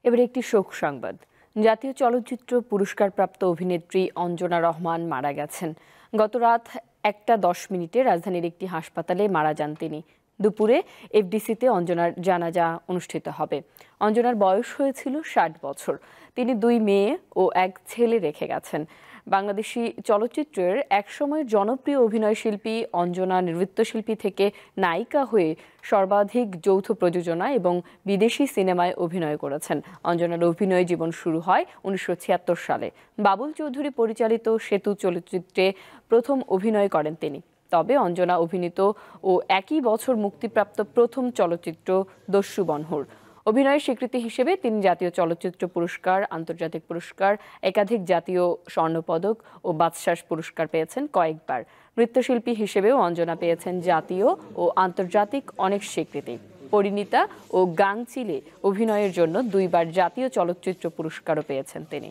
এবারে একটি শোক সংবাদ। জাতীয় চলচ্চিত্র পুরস্কারপ্রাপ্ত অভিনেত্রী অঞ্জনা রহমান মারা গেছেন। গত রাত 1:10 রাজধানীর একটি হাসপাতালে মারা যান তিনি। দুপুরে এফডিসিতে অঞ্জনার জানাজা অনুষ্ঠিত হবে। অঞ্জনার বয়স হয়েছিল 60 বছর। তিনি 2 মেয়ে ও 1 ছেলে রেখে গেছেন। বাংলাদেশি চলচ্চিত্রের একসময়ের জনপ্রিয় অভিনয়শিল্পী অঞ্জনা নৃত্যশিল্পী থেকে নায়িকা হয়ে সর্বাধিক যৌথ প্রযোজনা এবং বিদেশি সিনেমায় অভিনয় করেছেন। অঞ্জনার অভিনয় জীবন শুরু হয় 1976 সালে। বাবুল চৌধুরী পরিচালিত সেতু চলচ্চিত্রে প্রথম অভিনয় করেন তিনি। তবে অঞ্জনা অভিনীত ও একই বছর মুক্তিপ্রাপ্ত প্রথম চলচ্চিত্র দস্যু বনহুর। অভিনয়ের স্বীকৃতি হিসেবে তিনি জাতীয় চলচ্চিত্র পুরস্কার, আন্তর্জাতিক পুরস্কার, একাধিক জাতীয় স্বর্ণপদক ও বাচসাস পুরস্কার পেয়েছেন কয়েকবার। নৃত্যশিল্পী হিসেবেও অঞ্জনা পেয়েছেন জাতীয় ও আন্তর্জাতিক অনেক স্বীকৃতি। পরিণীতা ও গাংচিলে অভিনয়ের জন্য 2বার জাতীয় চলচ্চিত্র পুরস্কারও পেয়েছেন তিনি।